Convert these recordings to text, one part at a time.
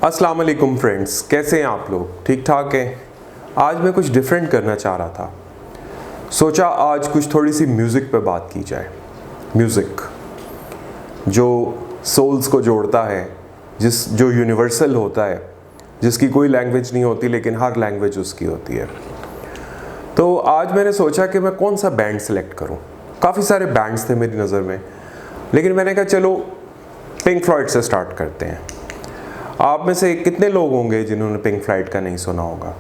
अस्सलाम वालेकुम फ्रेंड्स, कैसे हैं आप लोग? ठीक ठाक हैं। आज मैं कुछ डिफरेंट करना चाह रहा था। सोचा आज कुछ थोड़ी सी म्यूज़िक पे बात की जाए। म्यूज़िक जो सोल्स को जोड़ता है, जो यूनिवर्सल होता है, जिसकी कोई लैंग्वेज नहीं होती लेकिन हर लैंग्वेज उसकी होती है। तो आज मैंने सोचा कि मैं कौन सा बैंड सेलेक्ट करूं। काफ़ी सारे बैंड्स थे मेरी नज़र में, लेकिन मैंने कहा चलो पिंक फ्लॉयड से स्टार्ट करते हैं। आप में से कितने लोग होंगे जिन्होंने पिंक फ्लॉयड का नहीं सुना होगा?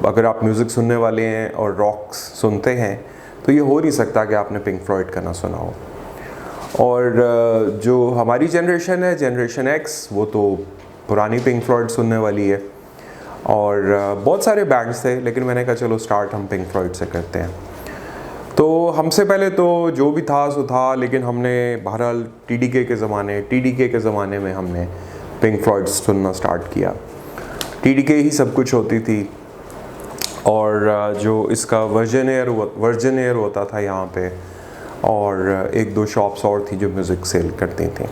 अगर आप म्यूज़िक सुनने वाले हैं और रॉक्स सुनते हैं तो ये हो नहीं सकता कि आपने पिंक फ्लॉयड का ना सुना हो। और जो हमारी जनरेशन है, जनरेशन एक्स, वो तो पुरानी पिंक फ्लॉयड सुनने वाली है। और बहुत सारे बैंड्स थे, लेकिन मैंने कहा चलो स्टार्ट हम पिंक फ्लॉयड से करते हैं। तो हमसे पहले तो जो भी था सो था, लेकिन हमने बहरहाल टीडीके के ज़माने में हमने पिंक फ्लॉयड सुनना स्टार्ट किया। टीडीके ही सब कुछ होती थी। और जो इसका वर्जन एयर होता था यहाँ पे, और एक दो शॉप्स और थी जो म्यूज़िक सेल करती थी।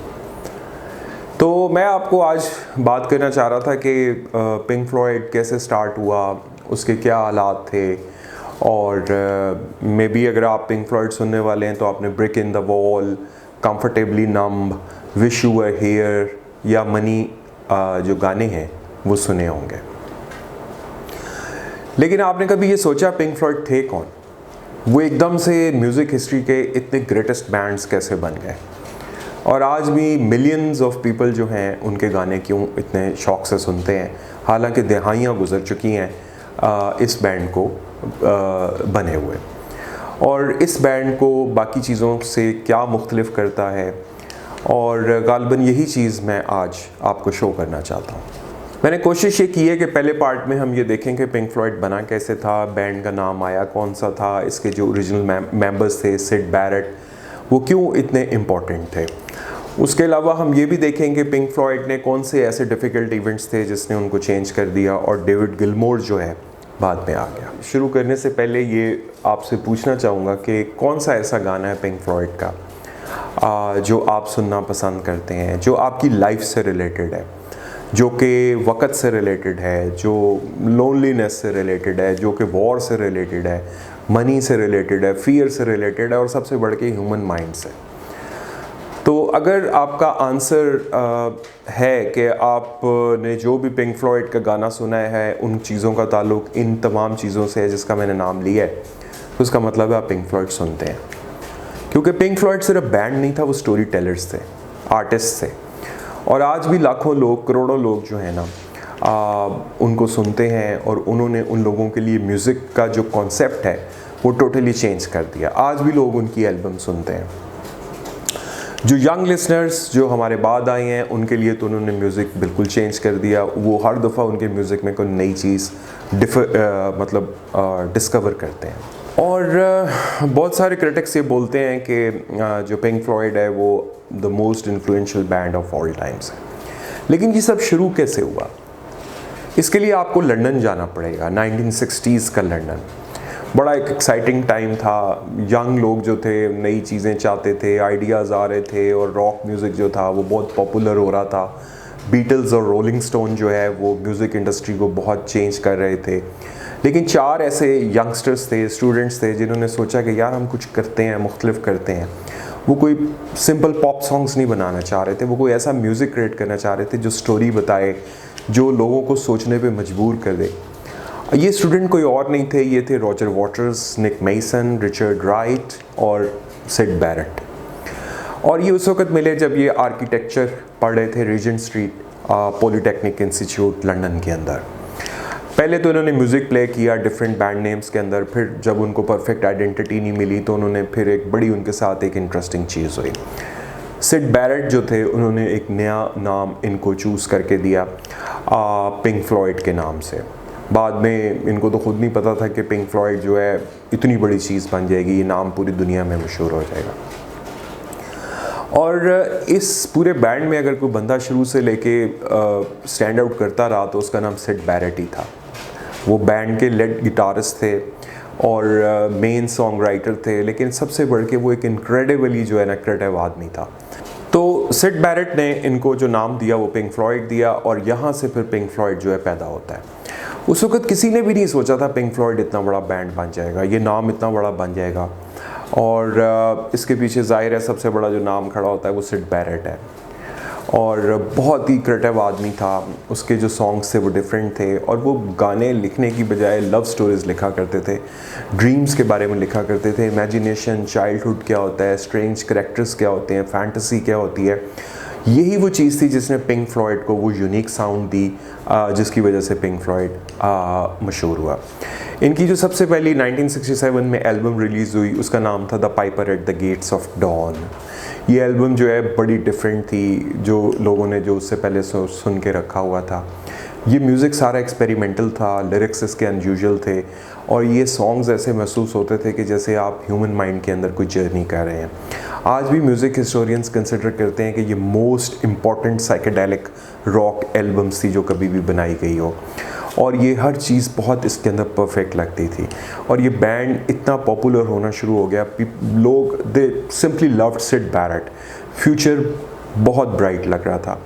तो मैं आपको आज बात करना चाह रहा था कि पिंक फ्लॉयड कैसे स्टार्ट हुआ, उसके क्या हालात थे। और मे बी अगर आप पिंक फ्लॉयड सुनने वाले हैं तो आपने brick in the wall, comfortably numb, wish you were here या मनी जो गाने हैं वो सुने होंगे। लेकिन आपने कभी ये सोचा पिंक फ्लॉयड थे कौन? वो एकदम से म्यूज़िक हिस्ट्री के इतने ग्रेटेस्ट बैंड्स कैसे बन गए? और आज भी मिलियंस ऑफ पीपल जो हैं उनके गाने क्यों इतने शौक़ से सुनते हैं, हालांकि दहाइयाँ गुजर चुकी हैं इस बैंड को बने हुए। और इस बैंड को बाकी चीज़ों से क्या मुख्तलिफ करता है, और गालिबन यही चीज़ मैं आज आपको शो करना चाहता हूँ। मैंने कोशिश ये की है कि पहले पार्ट में हम ये देखें कि पिंक फ्लॉयड बना कैसे था, बैंड का नाम आया कौन सा था, इसके जो ओरिजिनल मेंबर्स थे सिड बैरेट, वो क्यों इतने इम्पॉर्टेंट थे। उसके अलावा हम ये भी देखेंगे पिंक फ्लॉयड ने कौन से ऐसे डिफ़िकल्ट इवेंट्स थे जिसने उनको चेंज कर दिया, और डेविड गिलमोर जो है बाद में आ गया। शुरू करने से पहले ये आपसे पूछना चाहूँगा कि कौन सा ऐसा गाना है पिंक फ्लॉयड का जो आप सुनना पसंद करते हैं, जो आपकी लाइफ से रिलेटेड है, जो कि वक़्त से रिलेटेड है, जो लोनलीनेस से रिलेटेड है, जो कि वॉर से रिलेटेड है, मनी से रिलेटेड है, फियर से रिलेटेड है, और सबसे बढ़ के ह्यूमन माइंड से। तो अगर आपका आंसर है कि आपने जो भी पिंक फ्लॉयड का गाना सुना है उन चीज़ों का ताल्लुक इन तमाम चीज़ों से है जिसका मैंने नाम लिया है, तो उसका मतलब है आप पिंक फ्लॉयड सुनते हैं। क्योंकि पिंक फ्लॉयड सिर्फ बैंड नहीं था, वो स्टोरी टेलर्स थे, आर्टिस्ट थे। और आज भी लाखों लोग, करोड़ों लोग जो है ना उनको सुनते हैं, और उन्होंने उन लोगों के लिए म्यूज़िक का जो कॉन्सेप्ट है वो टोटली चेंज कर दिया। आज भी लोग उनकी एल्बम सुनते हैं। जो यंग लिसनर्स जो हमारे बाद आए हैं उनके लिए तो उन्होंने म्यूज़िक बिल्कुल चेंज कर दिया। वो हर दफ़ा उनके म्यूज़िक में कोई नई चीज़ डिस्कवर करते हैं। और बहुत सारे क्रिटिक्स ये बोलते हैं कि जो पिंक फ्लॉयड है वो the most influential band of all times है। लेकिन ये सब शुरू कैसे हुआ? इसके लिए आपको लंदन जाना पड़ेगा। 1960s का लंदन बड़ा एक एक्साइटिंग टाइम था। यंग लोग जो थे नई चीज़ें चाहते थे, आइडियाज़ आ रहे थे, और रॉक म्यूज़िक जो था वो बहुत पॉपुलर हो रहा था। बीटल्स और रोलिंग स्टोन जो है वो म्यूज़िक इंडस्ट्री को बहुत चेंज कर रहे थे। लेकिन चार ऐसे यंगस्टर्स थे, स्टूडेंट्स थे, जिन्होंने सोचा कि यार हम कुछ करते हैं, मुख्तलिफ करते हैं। वो कोई सिंपल पॉप सॉन्ग्स नहीं बनाना चाह रहे थे, वो कोई ऐसा म्यूज़िक क्रिएट करना चाह रहे थे जो स्टोरी बताए, जो लोगों को सोचने पे मजबूर कर दे। ये स्टूडेंट कोई और नहीं थे, ये थे रॉजर वाटर्स, निक मेसन, रिचर्ड राइट और सिड बैरेट। और ये उस वक्त मिले जब ये आर्किटेक्चर पढ़ रहे थे Regent Street Polytechnic Institute London के अंदर। पहले तो उन्होंने म्यूज़िक प्ले किया डिफरेंट बैंड नेम्स के अंदर, फिर जब उनको परफेक्ट आइडेंटिटी नहीं मिली तो उन्होंने फिर एक बड़ी उनके साथ एक इंटरेस्टिंग चीज़ हुई। सिड बैरेट जो थे उन्होंने एक नया नाम इनको चूज़ करके दिया पिंक फ्लॉयड के नाम से। बाद में इनको तो खुद नहीं पता था कि पिंक फ्लॉयड जो है इतनी बड़ी चीज़ बन जाएगी, ये नाम पूरी दुनिया में मशहूर हो जाएगा। और इस पूरे बैंड में अगर कोई बंदा शुरू से लेके स्टैंड आउट करता रहा तो उसका नाम सिड बैरेट ही था। वो बैंड के लीड गिटारिस्ट थे और मेन सॉन्ग राइटर थे, लेकिन सबसे बढ़ के वो एक इनक्रेडिबली जो है ना क्रिएटिव आदमी था। तो सिड बैरेट ने इनको जो नाम दिया वो पिंक फ्लॉयड दिया, और यहाँ से फिर पिंक फ्लॉयड जो है पैदा होता है। उस वक्त किसी ने भी नहीं सोचा था पिंक फ्लॉयड इतना बड़ा बैंड बन जाएगा, ये नाम इतना बड़ा बन जाएगा। और इसके पीछे ज़ाहिर है सबसे बड़ा जो नाम खड़ा होता है वो सिड बैरेट है, और बहुत ही क्रिएटिव आदमी था। उसके जो सॉन्ग्स थे वो डिफरेंट थे, और वो गाने लिखने की बजाय लव स्टोरीज़ लिखा करते थे, ड्रीम्स के बारे में लिखा करते थे, इमेजिनेशन, चाइल्डहुड क्या होता है, स्ट्रेंज करेक्टर्स क्या होते हैं, फैंटेसी क्या होती है। यही वो चीज़ थी जिसने पिंक फ्लॉयड को वो यूनिक साउंड दी, जिसकी वजह से पिंक फ्लॉयड मशहूर हुआ। इनकी जो सबसे पहली 1967 में एल्बम रिलीज़ हुई उसका नाम था the Piper at the Gates of Dawn. ये एल्बम जो है बड़ी डिफरेंट थी, जो लोगों ने जो उससे पहले सुन के रखा हुआ था। ये म्यूज़िक सारा एक्सपेरिमेंटल था, लिरिक्स इसके अनयूजुअल थे, और ये सॉन्ग्स ऐसे महसूस होते थे कि जैसे आप ह्यूमन माइंड के अंदर कोई जर्नी कर रहे हैं। आज भी म्यूज़िक हिस्टोरियंस कंसिडर करते हैं कि ये most important psychedelic rock albums थी जो कभी भी बनाई गई हो, और ये हर चीज़ बहुत इसके अंदर परफेक्ट लगती थी। और ये बैंड इतना पॉपुलर होना शुरू हो गया, लोग they simply loved Syd Barrett. Future बहुत ब्राइट लग रहा था,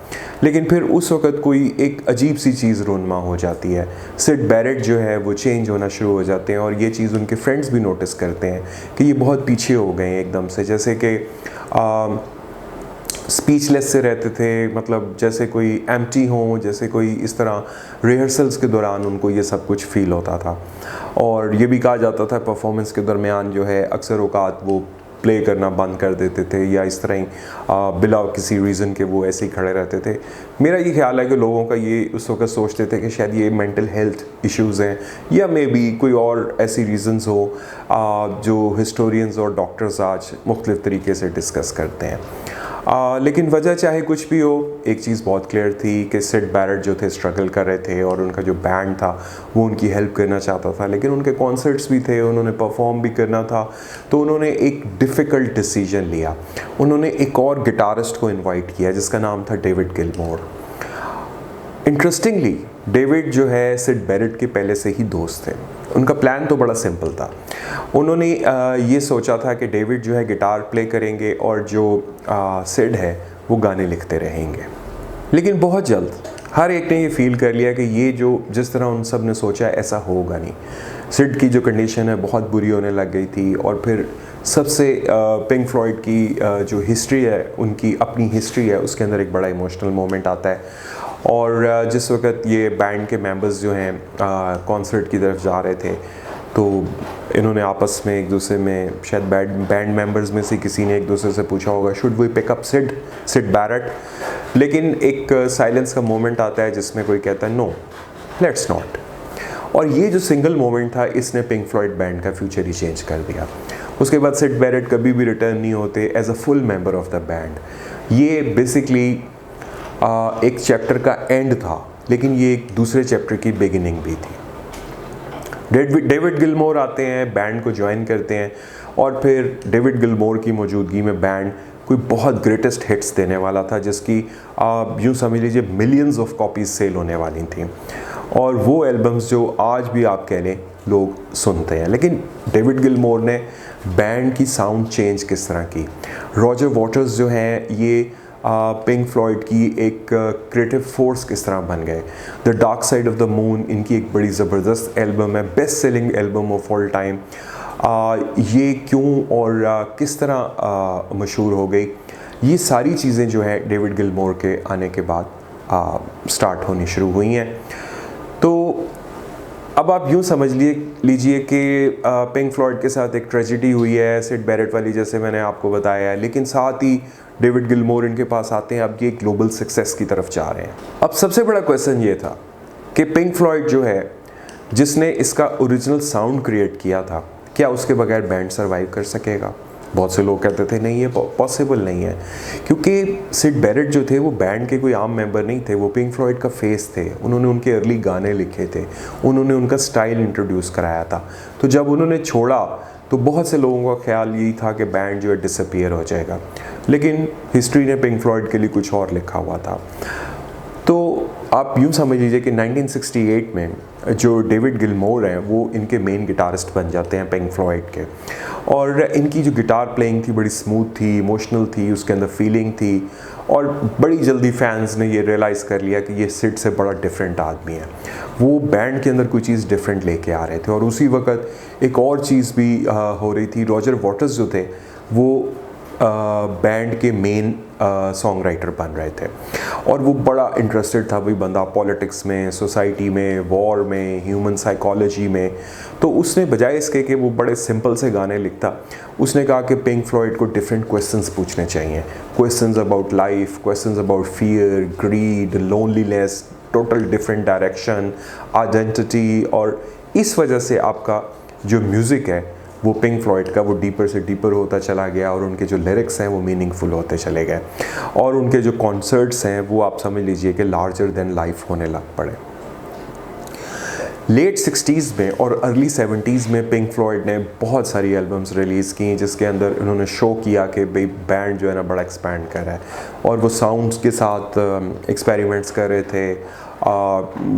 लेकिन फिर उस वक्त कोई एक अजीब सी चीज़ रोनमा हो जाती है। सिड बैरेट जो है वो चेंज होना शुरू हो जाते हैं, और ये चीज़ उनके फ्रेंड्स भी नोटिस करते हैं कि ये बहुत पीछे हो गए हैं एकदम से, जैसे कि स्पीचलेस से रहते थे, मतलब जैसे कोई एम्प्टी हो, जैसे कोई इस तरह रिहर्सल्स के दौरान उनको ये सब कुछ फील होता था। और ये भी कहा जाता था परफॉर्मेंस के दरमियान जो है अक्सर औकात वो प्ले करना बंद कर देते थे, या इस तरह ही बिला किसी रीज़न के वो ऐसे ही खड़े रहते थे। मेरा ये ख्याल है कि लोगों का ये उस वक्त सोचते थे कि शायद ये मेंटल हेल्थ इश्यूज़ हैं, या मे बी कोई और ऐसी रीज़न्स हो जो हिस्टोरियंस और डॉक्टर्स आज मुख्तलिफ़ तरीके से डिस्कस करते हैं। लेकिन वजह चाहे कुछ भी हो, एक चीज़ बहुत क्लियर थी कि सिड बैरेट जो थे स्ट्रगल कर रहे थे, और उनका जो बैंड था वो उनकी हेल्प करना चाहता था, लेकिन उनके कॉन्सर्ट्स भी थे, उन्होंने परफॉर्म भी करना था। तो उन्होंने एक डिफ़िकल्ट डिसीजन लिया। उन्होंने एक और गिटारिस्ट को इनवाइट किया जिसका नाम था डेविड गिलमोर। इंटरेस्टिंगली डेविड जो है सिड बैरेट के पहले से ही दोस्त थे। उनका प्लान तो बड़ा सिंपल था। उन्होंने ये सोचा था कि डेविड जो है गिटार प्ले करेंगे और जो सिड है वो गाने लिखते रहेंगे। लेकिन बहुत जल्द हर एक ने ये फील कर लिया कि ये जो जिस तरह उन सब ने सोचा है ऐसा होगा नहीं। सिड की जो कंडीशन है बहुत बुरी होने लग गई थी, और फिर सबसे पिंक फ्लॉयड की जो हिस्ट्री है, उनकी अपनी हिस्ट्री है, उसके अंदर एक बड़ा इमोशनल मोमेंट आता है। और जिस वक्त ये बैंड के मेंबर्स जो हैं कॉन्सर्ट की तरफ जा रहे थे, तो इन्होंने आपस में एक दूसरे में, शायद बैंड मेंबर्स में से किसी ने एक दूसरे से पूछा होगा should we pick up Syd Barrett. लेकिन एक साइलेंस का मोमेंट आता है जिसमें कोई कहता है नो, लेट्स नॉट। और ये जो सिंगल मोमेंट था इसने पिंक फ्लॉयड बैंड का फ्यूचर ही चेंज कर दिया। उसके बाद सिड बैरेट कभी भी रिटर्न नहीं होते as a full member of the band. ये बेसिकली एक चैप्टर का एंड था, लेकिन ये एक दूसरे चैप्टर की बिगिनिंग भी थी। डेविड गिलमोर आते हैं, बैंड को ज्वाइन करते हैं, और फिर डेविड गिलमोर की मौजूदगी में बैंड कोई बहुत ग्रेटेस्ट हिट्स देने वाला था, जिसकी यूँ समझ लीजिए मिलियंस ऑफ कॉपीज सेल होने वाली थी। और वो एल्बम्स जो आज भी आप कह लें लोग सुनते हैं। लेकिन डेविड गिलमोर ने बैंड की साउंड चेंज किस तरह की, रॉजर वॉटर्स जो हैं ये पिंक फ्लॉयड की एक क्रिएटिव फोर्स किस तरह बन गए। The dark side of the moon इनकी एक बड़ी ज़बरदस्त एल्बम है, best selling album of all time. ये क्यों और किस तरह मशहूर हो गई, ये सारी चीज़ें जो है डेविड गिलमोर के आने के बाद स्टार्ट होनी शुरू हुई हैं। तो अब आप यूँ समझ लीजिए कि पिंक फ्लॉयड के साथ एक ट्रेजिडी हुई है सिड बैरेट वाली, जैसे मैंने आपको बताया है, लेकिन साथ ही डेविड गिलमोर इनके पास आते हैं, अब ये ग्लोबल सक्सेस की तरफ जा रहे हैं। अब सबसे बड़ा क्वेश्चन ये था कि पिंक फ्लॉयड जो है जिसने इसका ओरिजिनल साउंड क्रिएट किया था, क्या उसके बगैर बैंड सर्वाइव कर सकेगा। बहुत से लोग कहते थे नहीं, ये पॉसिबल नहीं है, क्योंकि सिड बैरेट जो थे वो बैंड के कोई आम मेंबर नहीं थे, वो पिंक फ्लॉयड का फेस थे। उन्होंने उनके अर्ली गाने लिखे थे, उन्होंने उनका स्टाइल इंट्रोड्यूस कराया था। तो जब उन्होंने छोड़ा तो बहुत से लोगों का ख्याल यही था कि बैंड जो है डिसअपीयर हो जाएगा, लेकिन हिस्ट्री ने पिंक फ्लॉयड के लिए कुछ और लिखा हुआ था। तो आप यूँ समझ लीजिए कि 1968 में जो डेविड गिलमोर हैं वो इनके मेन गिटारिस्ट बन जाते हैं पिंक फ्लॉयड के, और इनकी जो गिटार प्लेइंग थी बड़ी स्मूथ थी, इमोशनल थी, उसके अंदर फीलिंग थी, और बड़ी जल्दी फैंस ने ये रियलाइज़ कर लिया कि ये सिड से बड़ा डिफरेंट आदमी है। वो बैंड के अंदर कोई चीज़ डिफरेंट लेके आ रहे थे। और उसी वक्त एक और चीज़ भी हो रही थी। रॉजर वाटर्स जो थे वो बैंड के मेन सॉन्ग राइटर बन रहे थे और वो बड़ा इंटरेस्टेड था भाई बंदा पॉलिटिक्स में, सोसाइटी में, वॉर में, ह्यूमन साइकोलॉजी में। तो उसने बजाय इसके कि वो बड़े सिंपल से गाने लिखता, उसने कहा कि पिंक फ्लॉयड को डिफरेंट क्वेश्चंस पूछने चाहिए। Questions about life, questions about fear, greed, loneliness, total different direction, identity. और इस वजह से आपका जो म्यूज़िक है वो पिंक फ्लॉयड का वो डीपर से डीपर होता चला गया और उनके जो लिरिक्स हैं वो मीनिंगफुल होते चले गए और उनके जो कॉन्सर्ट्स हैं वो आप समझ लीजिए कि लार्जर देन लाइफ होने लग पड़े। लेट 60s में और अर्ली 70s में पिंक फ्लॉयड ने बहुत सारी एल्बम्स रिलीज़ की जिसके अंदर उन्होंने शो किया कि भाई बैंड जो है ना बड़ा एक्सपैंड कर रहा है और वो साउंड्स के साथ एक्सपेरिमेंट्स कर रहे थे,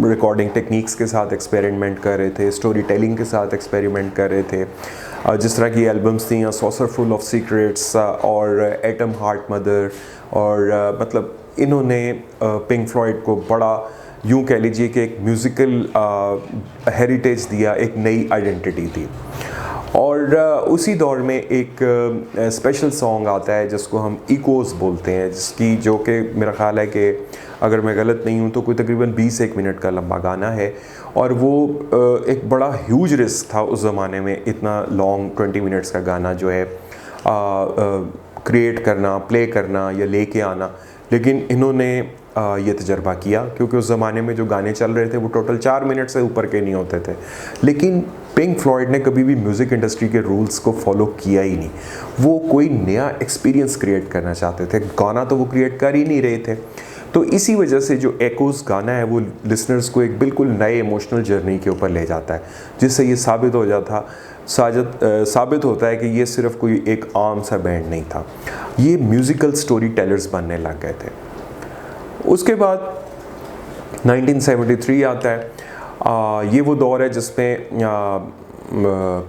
रिकॉर्डिंग टेक्निक्स के साथ एक्सपेरिमेंट कर रहे थे, स्टोरी टेलिंग के साथ एक्सपेरिमेंट कर रहे थे। जिस तरह की एल्बम्स थी सॉसर फुल ऑफ सीक्रेट्स और एटम हार्ट मदर और मतलब इन्होंने पिंक फ्लॉयड को बड़ा यूँ कह लीजिए कि एक म्यूज़िकल हेरिटेज दिया, एक नई आइडेंटिटी दी। और उसी दौर में एक स्पेशल सॉन्ग आता है जिसको हम इकोज़ बोलते हैं, जिसकी जो कि मेरा ख़्याल है कि अगर मैं गलत नहीं हूँ तो कोई तकरीबन 20-1 मिनट का लंबा गाना है और वो एक बड़ा ह्यूज रिस्क था उस ज़माने में, इतना लॉन्ग 20 मिनट्स का गाना जो है क्रिएट करना, प्ले करना या लेके आना। लेकिन इन्होंने ये तजर्बा किया क्योंकि उस ज़माने में जो गाने चल रहे थे वो टोटल 4 मिनट से ऊपर के नहीं होते थे। लेकिन पिंक फ्लॉयड ने कभी भी म्यूज़िक इंडस्ट्री के रूल्स को फॉलो किया ही नहीं। वो कोई नया एक्सपीरियंस क्रिएट करना चाहते थे, गाना तो वो क्रिएट कर ही नहीं रहे थे। तो इसी वजह से जो एकोज़ गाना है वो लिसनर्स को एक बिल्कुल नए इमोशनल जर्नी के ऊपर ले जाता है, जिससे ये साबित होता है कि ये सिर्फ कोई एक आम सा बैंड नहीं था, ये म्यूज़िकल स्टोरी टेलर्स बनने लग गए थे। उसके बाद 1973 आता है। ये वो दौर है जिसमें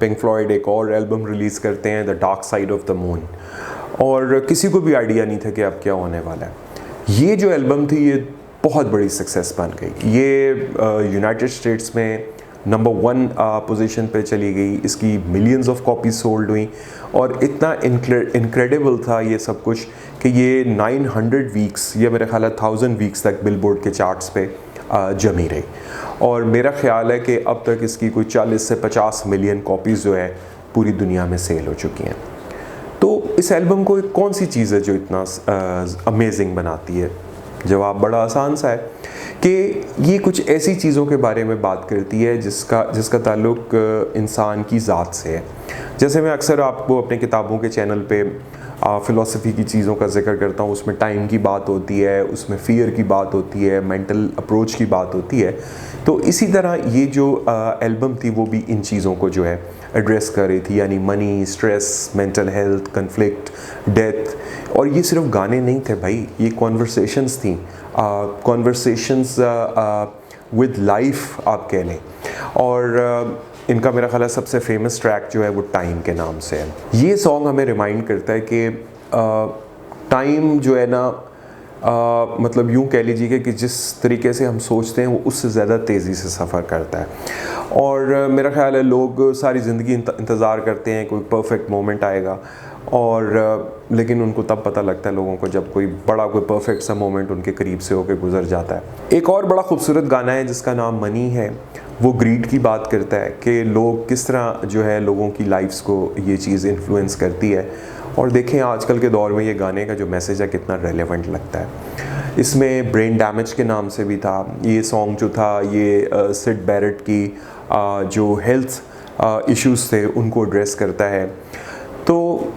पिंक फ्लॉयड एक और एल्बम रिलीज़ करते हैं, the dark side of the moon, और किसी को भी आइडिया नहीं था कि अब क्या होने वाला है। ये जो एल्बम थी ये बहुत बड़ी सक्सेस बन गई। ये यूनाइटेड स्टेट्स में नंबर 1 पोजीशन पे चली गई, इसकी मिलियंस ऑफ कॉपीज सोल्ड हुई और इतना इनक्रेडिबल था ये सब कुछ कि ये 900 वीक्स या मेरा ख्याल है 1000 वीक्स तक बिलबोर्ड के चार्ट्स पे जमी रही। और मेरा ख्याल है कि अब तक इसकी कोई 40 से 50 मिलियन कॉपीज़ जो है पूरी दुनिया में सेल हो चुकी हैं। तो इस एल्बम को एक कौन सी चीज़ है जो इतना अमेजिंग बनाती है? जवाब बड़ा आसान सा है कि ये कुछ ऐसी चीज़ों के बारे में बात करती है जिसका ताल्लुक इंसान की ज़ात से है। जैसे मैं अक्सर आपको अपने किताबों के चैनल पे फ़िलासफ़ी की चीज़ों का जिक्र करता हूँ, उसमें टाइम की बात होती है, उसमें फ़ियर की बात होती है, मेंटल अप्रोच की बात होती है। तो इसी तरह ये जो एल्बम थी वो भी इन चीज़ों को जो है एड्रेस कर रही थी, यानी money, stress, mental health, conflict, death. और ये सिर्फ गाने नहीं थे भाई, ये कॉन्वर्सेशंस थी, कॉन्वर्सेशंस विद लाइफ आप कह लें। और इनका मेरा ख्याल है सबसे फेमस ट्रैक जो है वो टाइम के नाम से है। ये सॉन्ग हमें रिमाइंड करता है कि टाइम जो है ना मतलब यूँ कह लीजिए कि जिस तरीके से हम सोचते हैं वो उससे ज़्यादा तेज़ी से सफ़र करता है। और मेरा ख्याल है लोग सारी ज़िंदगी इंतज़ार करते हैं कोई परफेक्ट मोमेंट आएगा, और लेकिन उनको तब पता लगता है लोगों को जब कोई परफेक्ट सा मोमेंट उनके करीब से होकर गुजर जाता है। एक और बड़ा खूबसूरत गाना है जिसका नाम मनी है, वो ग्रीड की बात करता है कि लोग किस तरह जो है लोगों की लाइफ्स को ये चीज़ इन्फ्लुएंस करती है। और देखें आजकल के दौर में ये गाने का जो मैसेज है कितना रेलेवेंट लगता है। इसमें ब्रेन डैमेज के नाम से भी था ये सॉन्ग जो था, ये सिड बैरेट की जो हेल्थ इश्यूज़ थे उनको एड्रेस करता है। तो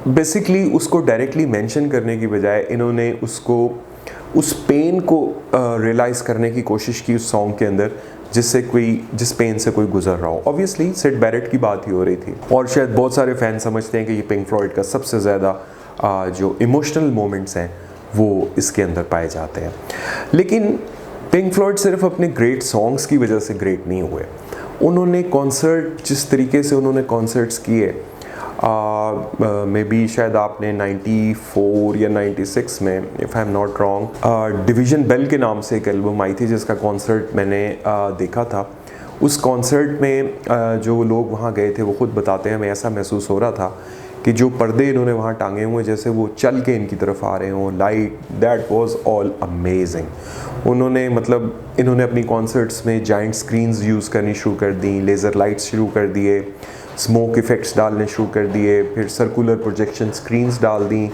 बेसिकली उसको डायरेक्टली मेंशन करने की बजाय इन्होंने उस पेन को रियलाइज़ करने की कोशिश की उस सॉन्ग के अंदर जिस पेन से कोई गुजर रहा हो। ऑब्वियसली सिड बैरेट की बात ही हो रही थी, और शायद बहुत सारे फैन समझते हैं कि ये पिंक फ्लॉयड का सबसे ज़्यादा जो इमोशनल मोमेंट्स हैं वो इसके अंदर पाए जाते हैं। लेकिन पिंक फ्लॉयड सिर्फ अपने ग्रेट सॉन्ग्स की वजह से ग्रेट नहीं हुए। उन्होंने कॉन्सर्ट जिस तरीके से उन्होंने कॉन्सर्ट्स किए मे बी शायद आपने 94 या 96 में, if I am not wrong, Division Bell के नाम से एक एल्बम आई थी जिसका कॉन्सर्ट मैंने देखा था। उस कॉन्सर्ट में जो लोग वहाँ गए थे वो खुद बताते हैं, हमें ऐसा महसूस हो रहा था कि जो पर्दे इन्होंने वहाँ टांगे हुए जैसे वो चल के इनकी तरफ आ रहे हों, light, that was all amazing. इन्होंने अपनी कॉन्सर्ट्स में जाइंट स्क्रीन्स यूज़ करनी शुरू कर दी, लेज़र लाइट्स शुरू कर दिए, स्मोक इफ़ेक्ट्स डालने शुरू कर दिए, फिर सर्कुलर प्रोजेक्शन स्क्रीन्स डाल दी,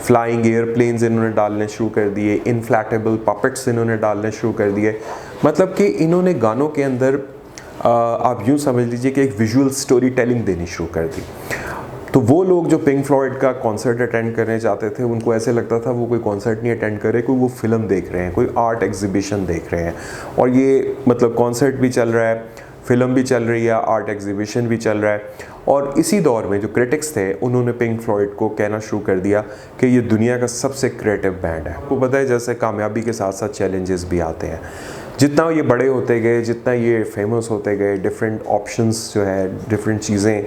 फ्लाइंग एयरप्लेन्स इन्होंने डालने शुरू कर दिए, इनफ्लैटेबल पपेट्स इन्होंने डालने शुरू कर दिए। मतलब कि इन्होंने गानों के अंदर आप यूँ समझ लीजिए कि एक विजुअल स्टोरी टेलिंग देनी शुरू कर दी। तो वो लोग जो पिंक फ्लॉयड का कॉन्सर्ट अटेंड करने जाते थे उनको ऐसे लगता था वो कोई कॉन्सर्ट नहीं अटेंड कर रहे, कोई वो फिल्म देख रहे हैं, कोई आर्ट एग्जीबिशन देख रहे हैं। और ये मतलब कॉन्सर्ट भी चल रहा है, फिल्म भी चल रही है, आर्ट एग्जीबिशन भी चल रहा है। और इसी दौर में जो क्रिटिक्स थे उन्होंने पिंक फ्लॉयड को कहना शुरू कर दिया कि ये दुनिया का सबसे क्रिएटिव बैंड है। आपको पता है जैसे कामयाबी के साथ साथ चैलेंजेस भी आते हैं। जितना ये बड़े होते गए, जितना ये फेमस होते गए, डिफरेंट ऑप्शंस जो है, डिफरेंट चीज़ें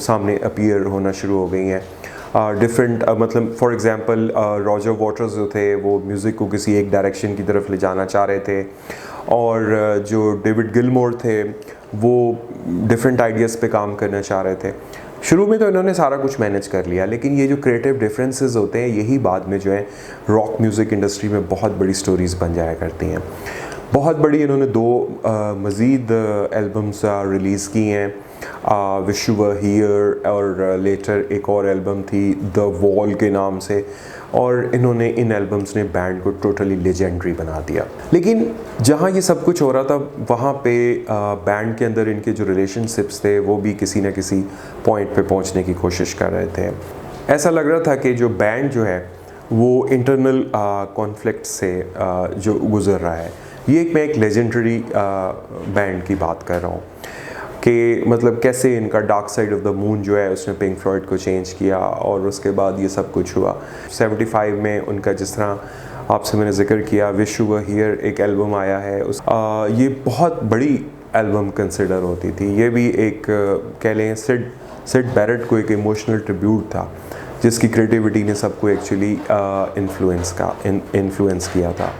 सामने अपीयर होना शुरू हो गई हैं। डिफरेंट मतलब फॉर एग्ज़ाम्पल रॉजर वाटर्स जो थे वो म्यूज़िक को किसी एक डायरेक्शन की तरफ ले जाना चाह रहे थे, और जो डेविड गिलमोर थे वो डिफरेंट आइडियाज़ पे काम करना चाह रहे थे। शुरू में तो इन्होंने सारा कुछ मैनेज कर लिया, लेकिन ये जो क्रिएटिव डिफरेंसेस होते हैं यही बाद में जो है रॉक म्यूज़िक इंडस्ट्री में बहुत बड़ी स्टोरीज़ बन जाया करती हैं। बहुत बड़ी इन्होंने 2 मज़ीद एल्बम्स रिलीज़ की हैं, विश यू वर हियर, और लेटर एक और एल्बम थी द वॉल के नाम से, और इन्होंने इन एल्बम्स ने बैंड को टोटली लेजेंडरी बना दिया। लेकिन जहाँ ये सब कुछ हो रहा था वहाँ पे बैंड के अंदर इनके जो रिलेशनशिप्स थे वो भी किसी न किसी पॉइंट पे पहुँचने की कोशिश कर रहे थे। ऐसा लग रहा था कि जो बैंड जो है वो इंटरनल कॉन्फ्लिक्ट से जो गुज़र रहा है। ये मैं एक लेजेंडरी बैंड की बात कर रहा हूँ कि मतलब कैसे इनका dark side of the moon जो है उसने पिंक फ्लॉयड को चेंज किया, और उसके बाद ये सब कुछ हुआ। 75 में उनका, जिस तरह आपसे मैंने जिक्र किया, विश यू वर हियर एक एल्बम आया है, ये बहुत बड़ी एल्बम कंसिडर होती थी। ये भी एक कह लें सिड बैरेट को एक इमोशनल ट्रिब्यूट था जिसकी क्रिएटिविटी ने सबको एक्चुअली इन्फ्लुएंस किया था।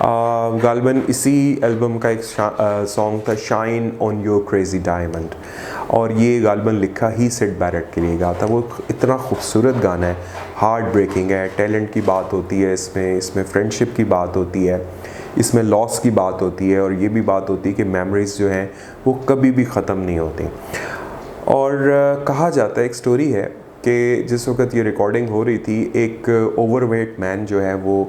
गालिबन इसी एल्बम का एक सॉन्ग था shine on your crazy diamond, और ये गालिबन लिखा ही सिड बैरेट के लिए गा था। वो इतना खूबसूरत गाना है, हार्ट ब्रेकिंग है, टैलेंट की बात होती है इसमें फ्रेंडशिप की बात होती है, इसमें लॉस की बात होती है, और ये भी बात होती है कि मेमोरीज़ जो हैं वो कभी भी ख़त्म नहीं होती। और कहा जाता है, एक स्टोरी है कि जिस वक्त ये रिकॉर्डिंग हो रही थी एक ओवरवेट मैन जो है वो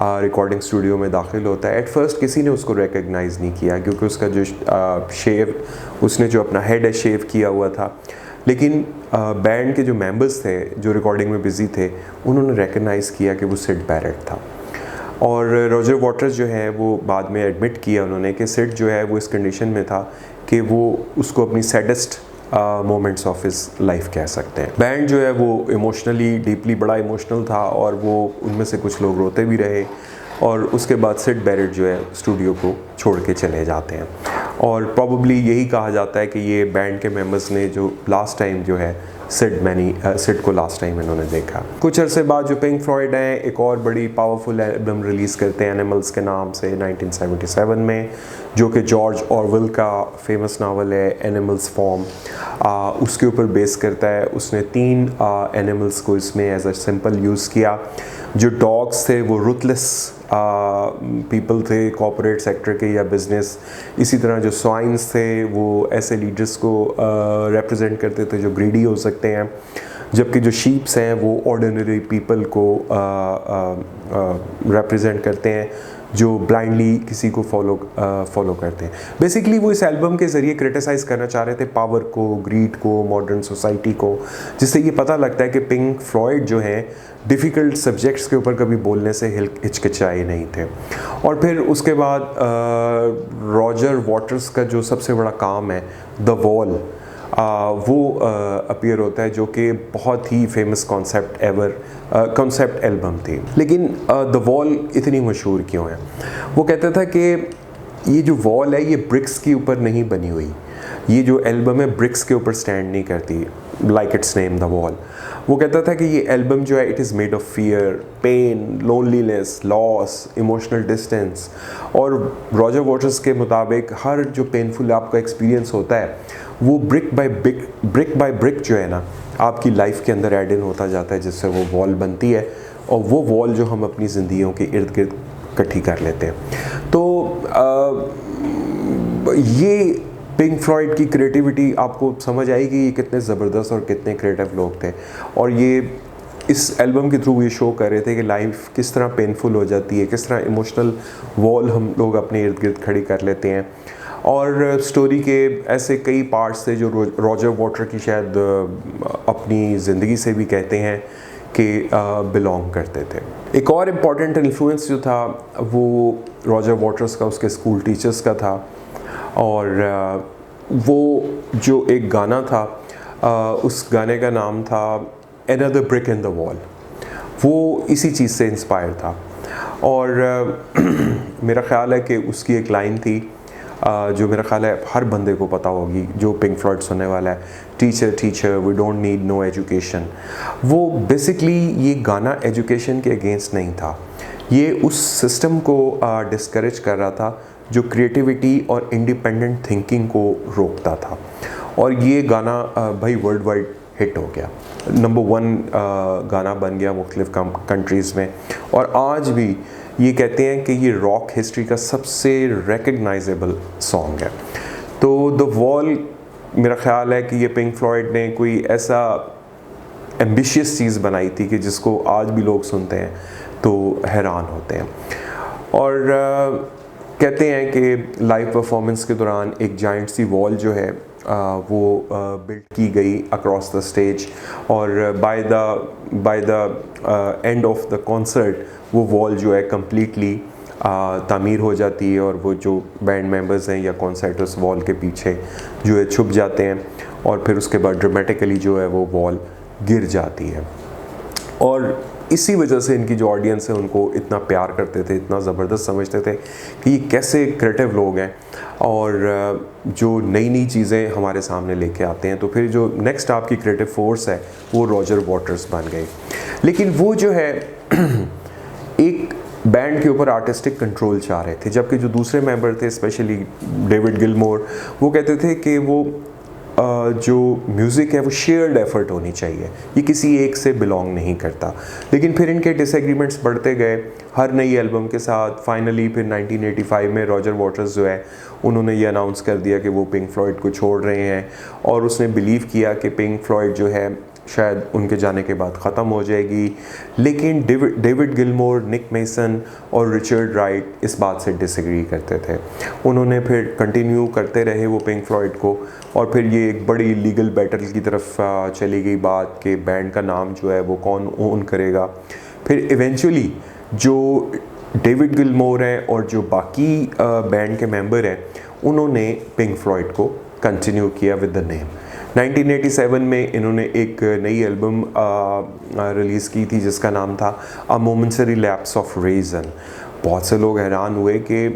रिकॉर्डिंग स्टूडियो में दाखिल होता है। एट फर्स्ट किसी ने उसको रिकग्नाइज़ नहीं किया क्योंकि उसका जो उसने जो अपना हेड है शेव किया हुआ था, लेकिन बैंड के जो मेंबर्स थे जो रिकॉर्डिंग में बिज़ी थे उन्होंने रिकग्नाइज़ किया कि वो सिड बैरेट था। और रॉजर वाटर्स जो है वो बाद में एडमिट किया उन्होंने कि सिड जो है वो इस कंडीशन में था कि वो उसको अपनी saddest moments of his life कह सकते हैं। बैंड जो है वो इमोशनली डीपली बड़ा इमोशनल था, और वो उनमें से कुछ लोग रोते भी रहे, और उसके बाद सिड बैरेट जो है स्टूडियो को छोड़ के चले जाते हैं। और प्रॉबली यही कहा जाता है कि ये बैंड के मेंबर्स ने जो लास्ट टाइम जो है सिड को लास्ट टाइम इन्होंने देखा। कुछ अरसे बाद जो पिंक फ्लॉयड हैं एक और बड़ी पावरफुल एल्बम रिलीज़ करते हैं एनिमल्स के नाम से 1977 में, जो कि जॉर्ज ऑरवेल का फेमस नावल है एनिमल्स फॉर्म, उसके ऊपर बेस करता है। उसने 3 एनिमल्स को इसमें एज अ सिंपल यूज़ किया। जो डॉग्स थे वो रुथलेस पीपल थे, कॉर्पोरेट सेक्टर के या बिज़नेस। इसी तरह जो स्वाइन्स थे वो ऐसे लीडर्स को रिप्रेजेंट करते थे जो ग्रीडी हो सकते हैं, जबकि जो शीप्स हैं वो ऑर्डिनरी पीपल को रिप्रेजेंट करते हैं जो ब्लाइंडली किसी को फॉलो करते हैं। बेसिकली वो इस एल्बम के ज़रिए क्रिटिसाइज़ करना चाह रहे थे पावर को, ग्रीड को, मॉडर्न सोसाइटी को, जिससे ये पता लगता है कि पिंक फ्लॉयड जो हैं डिफ़िकल्ट सब्जेक्ट्स के ऊपर कभी बोलने से हिचकिचाए नहीं थे। और फिर उसके बाद रॉजर वाटर्स का जो सबसे बड़ा काम है द वॉल, वो अपीयर होता है, जो कि बहुत ही फेमस कॉन्सेप्ट एल्बम थी। लेकिन द वॉल इतनी मशहूर क्यों है? वो कहता था कि ये जो वॉल है ये ब्रिक्स के ऊपर नहीं बनी हुई, ये जो एल्बम है ब्रिक्स के ऊपर स्टैंड नहीं करती, like its name the Wall. वो कहता था कि ये एल्बम जो है it is made of fear, pain, loneliness, loss, emotional distance. और रॉजर वॉटर्स के मुताबिक हर जो पेनफुल आपका एक्सपीरियंस होता है वो ब्रिक बाय ब्रिक जो है ना आपकी लाइफ के अंदर ऐड इन होता जाता है, जिससे वो वॉल बनती है और वो वॉल जो हम अपनी ज़िंदगियों के इर्द गिर्द इकट्ठी कर लेते हैं। तो ये पिंक फ्लॉयड की क्रिएटिविटी आपको समझ आएगी ये कितने ज़बरदस्त और कितने क्रिएटिव लोग थे। और ये इस एल्बम के थ्रू ये शो कर रहे थे कि लाइफ किस तरह पेनफुल हो जाती है, किस तरह इमोशनल वॉल हम लोग अपने इर्द गिर्द खड़ी कर लेते हैं। और स्टोरी के ऐसे कई पार्ट्स थे जो रॉजर वॉटर की शायद अपनी ज़िंदगी से भी कहते हैं कि बिलोंग करते थे। एक और इम्पॉर्टेंट इन्फ्लुएंस जो था वो रॉजर वॉटर्स का उसके स्कूल टीचर्स का था। और वो जो एक गाना था उस गाने का नाम था Another Brick in the Wall, वो इसी चीज़ से इंस्पायर था। और मेरा ख़्याल है कि उसकी एक लाइन थी जो मेरा ख़्याल है हर बंदे को पता होगी जो पिंक फ्लॉयड सुनने वाला है, teacher teacher we don't need no education. वो बेसिकली ये गाना एजुकेशन के अगेंस्ट नहीं था, ये उस सिस्टम को डिस्करेज कर रहा था जो क्रिएटिविटी और इंडिपेंडेंट थिंकिंग को रोकता था। और ये गाना भाई वर्ल्ड वाइड हिट हो गया, नंबर 1 गाना बन गया मुख्तलिफ कंट्रीज़ में। और आज भी ये कहते हैं कि ये रॉक हिस्ट्री का सबसे रिकग्नाइजेबल सॉन्ग है। तो द वॉल मेरा ख़्याल है कि ये पिंक फ्लॉयड ने कोई ऐसा एम्बिशियस चीज़ बनाई थी कि जिसको आज भी लोग सुनते हैं तो हैरान होते हैं। और कहते हैं कि लाइव परफॉर्मेंस के दौरान एक जाइंट सी वॉल जो है वो बिल्ड की गई अक्रॉस द स्टेज। और by the end of the concert वो वॉल जो है कम्प्लीटली तामीर हो जाती है और वो जो बैंड मेंबर्स हैं या कॉन्सर्टर्स वॉल के पीछे जो है छुप जाते हैं और फिर उसके बाद ड्रामेटिकली जो है वो वॉल गिर जाती है। और इसी वजह से इनकी जो ऑडियंस है उनको इतना प्यार करते थे, इतना ज़बरदस्त समझते थे कि ये कैसे क्रिएटिव लोग हैं और जो नई नई चीज़ें हमारे सामने लेके आते हैं। तो फिर जो नेक्स्ट आपकी क्रिएटिव फोर्स है वो रॉजर वॉटर्स बन गई। लेकिन वो जो है एक बैंड के ऊपर आर्टिस्टिक कंट्रोल चाह रहे थे, जबकि जो दूसरे मेंबर थे स्पेशली डेविड गिलमोर वो कहते थे कि वो जो म्यूज़िक है वो शेयर्ड एफर्ट होनी चाहिए, ये किसी एक से बिलोंग नहीं करता। लेकिन फिर इनके डिसएग्रीमेंट्स बढ़ते गए हर नई एल्बम के साथ। फाइनली फिर 1985 में रॉजर वॉटर्स जो है उन्होंने ये अनाउंस कर दिया कि वो पिंक फ्लॉयड को छोड़ रहे हैं। और उसने बिलीव किया कि पिंक फ्लॉयड जो है शायद उनके जाने के बाद ख़त्म हो जाएगी। लेकिन डेविड गिलमोर, निक मेसन और रिचर्ड राइट इस बात से डिसएग्री करते थे। उन्होंने फिर कंटिन्यू करते रहे वो पिंक फ्लॉयड को। और फिर ये एक बड़ी लीगल बैटल की तरफ चली गई बात कि बैंड का नाम जो है वो कौन ओन करेगा। फिर इवेंचुअली जो डेविड गिलमोर हैं और जो बाकी बैंड के मेंबर हैं उन्होंने पिंक फ्लॉयड को कंटिन्यू किया विद द नेम। 1987 में इन्होंने एक नई एल्बम रिलीज़ की थी जिसका नाम था अ मोमेंटरी लैप्स ऑफ रीज़न। बहुत से लोग हैरान हुए कि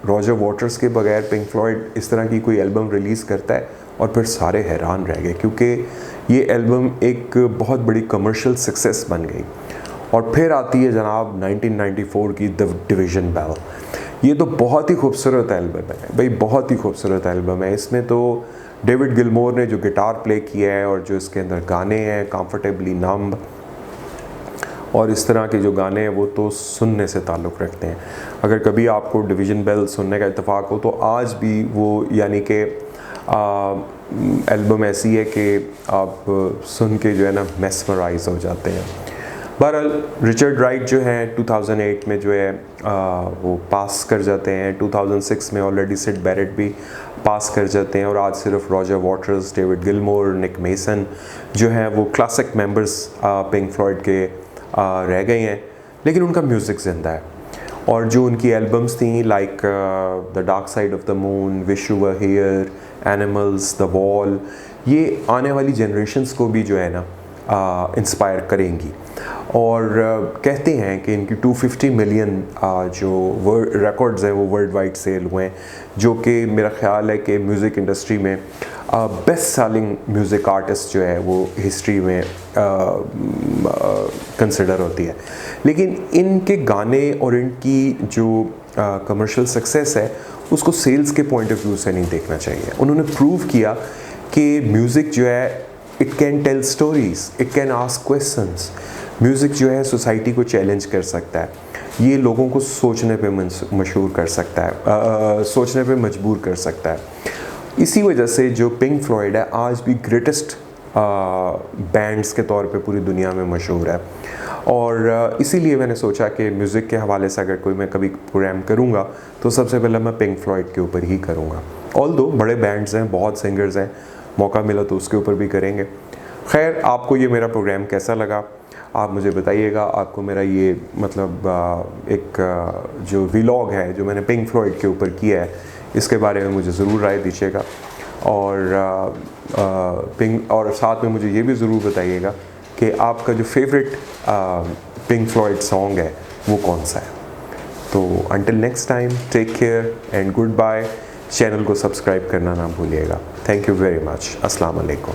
रॉजर वॉटर्स के बगैर पिंक फ्लॉयड इस तरह की कोई एल्बम रिलीज़ करता है, और फिर सारे हैरान रह गए क्योंकि ये एल्बम एक बहुत बड़ी कमर्शियल सक्सेस बन गई। और फिर आती है जनाब 1994 की द डिवीज़न बेल। ये तो बहुत ही खूबसूरत एल्बम है भाई, बहुत ही खूबसूरत एल्बम है। इसमें तो डेविड गिलमोर ने जो गिटार प्ले किया है और जो इसके अंदर गाने हैं कंफर्टेबली नंब और इस तरह के जो गाने हैं वो तो सुनने से ताल्लुक़ रखते हैं। अगर कभी आपको डिवीज़न बेल सुनने का इत्तेफाक हो तो आज भी वो यानी कि एल्बम ऐसी है कि आप सुन के जो है ना मेस्मराइज हो जाते हैं। बहरहाल रिचर्ड राइट जो है 2008 में जो है वो पास कर जाते हैं। 2006 में ऑलरेडी सिड बैरेट भी पास कर जाते हैं और आज सिर्फ रॉजर वॉटर्स, डेविड गिलमोर, निक मेसन जो हैं वो क्लासिक मेंबर्स पिंक फ्लॉयड के रह गए हैं। लेकिन उनका म्यूज़िक ज़िंदा है और जो उनकी एल्बम्स थी like the dark side of the moon, wish you were here, animals, the wall, ये आने वाली जनरेशन्स को भी जो है ना इंस्पायर करेंगी। और कहते हैं कि इनकी 250 मिलियन जो रिकॉर्ड्स हैं वो वर्ल्ड वाइड सेल हुए हैं, जो कि मेरा ख्याल है कि म्यूज़िक इंडस्ट्री में बेस्ट सेलिंग म्यूज़िक आर्टिस्ट जो है वो हिस्ट्री में कंसिडर होती है। लेकिन इनके गाने और इनकी जो कमर्शियल सक्सेस है उसको सेल्स के पॉइंट ऑफ व्यू से नहीं देखना चाहिए। उन्होंने प्रूव किया कि म्यूज़िक जो है it can tell stories, it can ask questions. Music जो है सोसाइटी को चैलेंज कर सकता है, ये लोगों को सोचने पे मशहूर कर सकता है, सोचने पे मजबूर कर सकता है। इसी वजह से जो पिंक फ्लॉयड है आज भी ग्रेटेस्ट बैंड्स के तौर पे पूरी दुनिया में मशहूर है। और इसीलिए मैंने सोचा कि म्यूज़िक के हवाले से अगर कोई मैं कभी प्रोग्राम करूँगा तो सबसे पहले मैं पिंक फ्लॉयड के ऊपर ही करूँगा। ऑल्दो बड़े बैंड्स हैं, बहुत सिंगर्स हैं, मौका मिला तो उसके ऊपर भी करेंगे। खैर, आपको ये मेरा प्रोग्राम कैसा लगा आप मुझे बताइएगा। आपको मेरा ये मतलब एक जो व्लॉग है जो मैंने पिंक फ्लॉयड के ऊपर किया है इसके बारे में मुझे ज़रूर राय दीजिएगा। और साथ में मुझे ये भी ज़रूर बताइएगा कि आपका जो फेवरेट पिंक फ्लॉयड सॉन्ग है वो कौन सा है। तो until next time, take care and good bye. Channel को सब्सक्राइब करना ना भूलिएगा। Thank you very much. अस्सलाम वालेकुम।